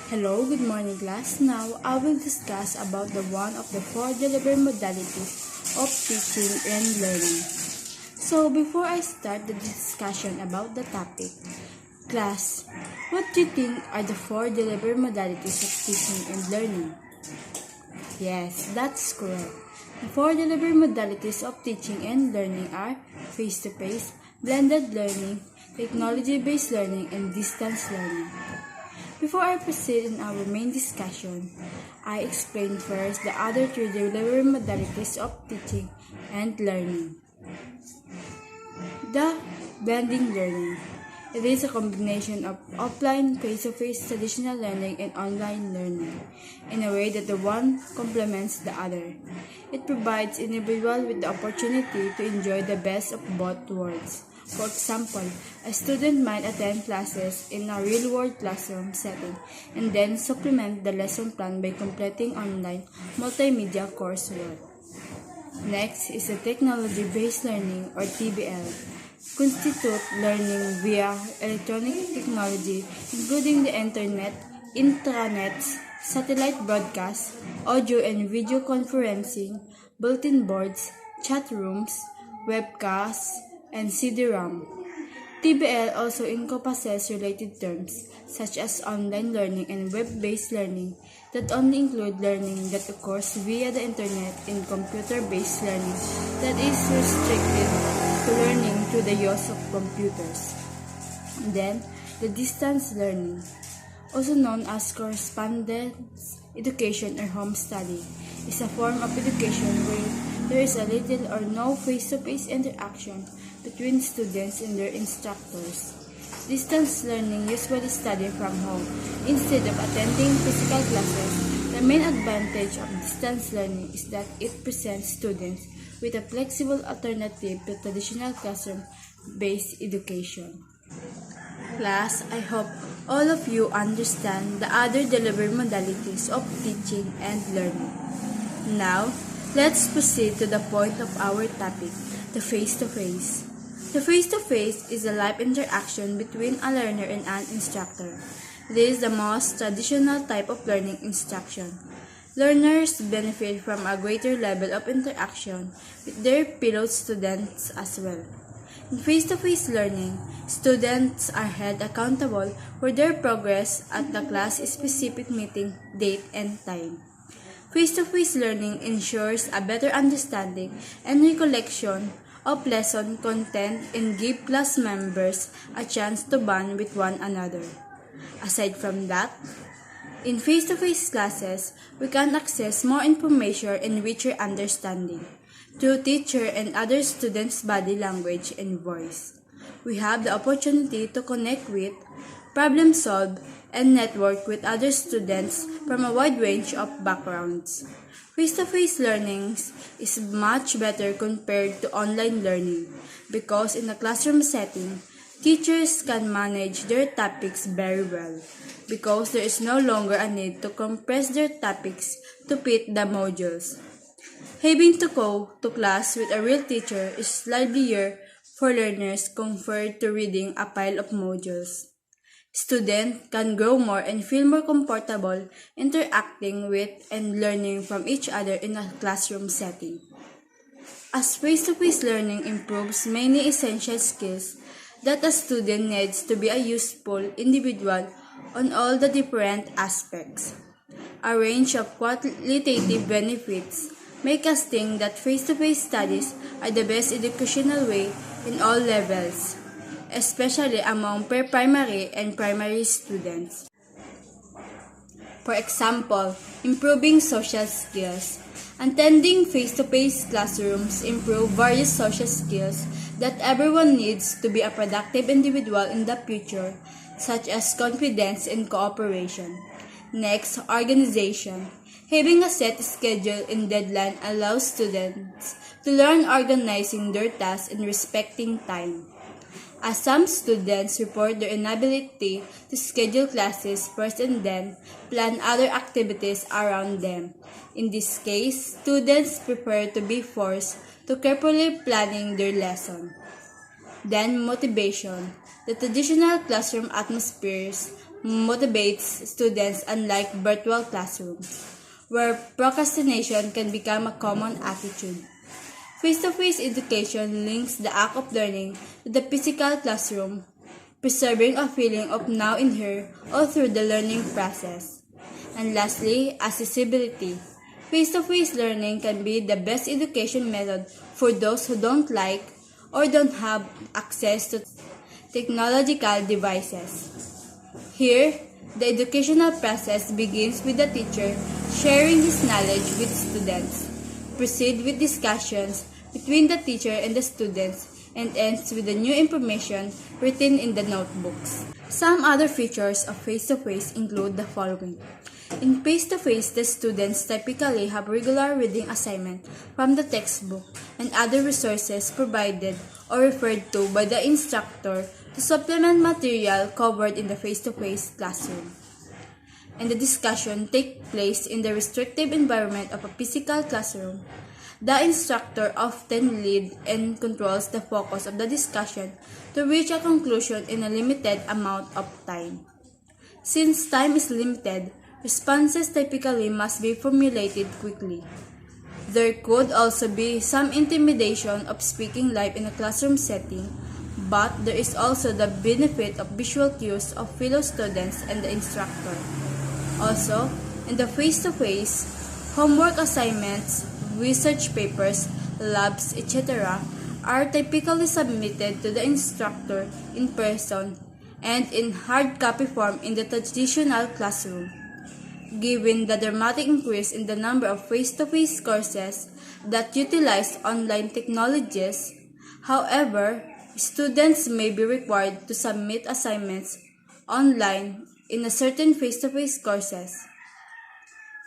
Hello, good morning class. Now I will discuss about the one of the four delivery modalities of teaching and learning. So before I start the discussion about the topic, class, what do you think are the four delivery modalities of teaching and learning? Yes, that's correct. The four delivery modalities of teaching and learning are face-to-face, blended learning, technology-based learning, and distance learning. Before I proceed in our main discussion, I explain first the other three delivery modalities of teaching and learning. The blending learning. It is a combination of offline, face-to-face traditional learning and online learning in a way that the one complements the other. It provides individuals with the opportunity to enjoy the best of both worlds. For example, a student might attend classes in a real-world classroom setting and then supplement the lesson plan by completing online multimedia coursework. Next is the technology-based learning or TBL. Constitute learning via electronic technology including the internet, intranets, satellite broadcast, audio and video conferencing, bulletin boards, chat rooms, webcasts, and CD-ROM. TBL also encompasses related terms such as online learning and web-based learning that only include learning that occurs via the internet and computer-based learning that is restricted to learning through the use of computers. And then, the distance learning, also known as correspondence education or home study, is a form of education where there is a little or no face-to-face interaction between students and their instructors. Distance learning usually studied from home instead of attending physical classes. The main advantage of distance learning is that it presents students with a flexible alternative to traditional classroom-based education. Class, I hope all of you understand the other delivery modalities of teaching and learning. Now, let's proceed to the point of our topic, the face-to-face. The face-to-face is a live interaction between a learner and an instructor. This is the most traditional type of learning instruction. Learners benefit from a greater level of interaction with their fellow students as well. In face-to-face learning, students are held accountable for their progress at the class-specific meeting date and time. Face-to-face learning ensures a better understanding and recollection of lesson content and give class members a chance to bond with one another. Aside from that, in face-to-face classes, we can access more information and richer understanding through teacher and other students' body language and voice. We have the opportunity to connect with, problem solve, and network with other students from a wide range of backgrounds. Face-to-face learning is much better compared to online learning because in a classroom setting, teachers can manage their topics very well because there is no longer a need to compress their topics to fit the modules. Having to go to class with a real teacher is livelier for learners compared to reading a pile of modules. Students can grow more and feel more comfortable interacting with and learning from each other in a classroom setting. As face-to-face learning improves many essential skills that a student needs to be a useful individual on all the different aspects. A range of qualitative benefits make us think that face-to-face studies are the best educational way in all levels, especially among pre-primary and primary students. For example, improving social skills. Attending face-to-face classrooms improve various social skills that everyone needs to be a productive individual in the future, such as confidence and cooperation. Next, organization. Having a set schedule and deadline allows students to learn organizing their tasks and respecting time. As some students report their inability to schedule classes first and then plan other activities around them. In this case, students prefer to be forced to carefully planning their lesson. Then, motivation. The traditional classroom atmospheres motivates students unlike virtual classrooms, where procrastination can become a common attitude. Face-to-face education links the act of learning to the physical classroom, preserving a feeling of now and here all through the learning process. And lastly, accessibility. Face-to-face learning can be the best education method for those who don't like or don't have access to technological devices. Here, the educational process begins with the teacher sharing his knowledge with students, proceed with discussions between the teacher and the students, and ends with the new information written in the notebooks. Some other features of face-to-face include the following. In face-to-face, the students typically have regular reading assignment from the textbook and other resources provided or referred to by the instructor to supplement material covered in the face-to-face classroom. And the discussion takes place in the restrictive environment of a physical classroom. The instructor often leads and controls the focus of the discussion to reach a conclusion in a limited amount of time. Since time is limited, responses typically must be formulated quickly. There could also be some intimidation of speaking live in a classroom setting, but there is also the benefit of visual cues of fellow students and the instructor. Also, in the face-to-face, homework assignments, research papers, labs, etc. are typically submitted to the instructor in person and in hard copy form in the traditional classroom. Given the dramatic increase in the number of face-to-face courses that utilize online technologies, however, students may be required to submit assignments online in a certain face-to-face courses.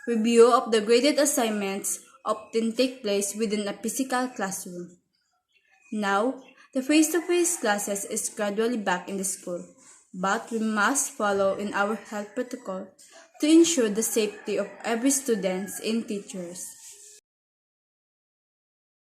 Review of the graded assignments often take place within a physical classroom. Now, the face-to-face classes is gradually back in the school, but we must follow in our health protocol to ensure the safety of every student and teachers.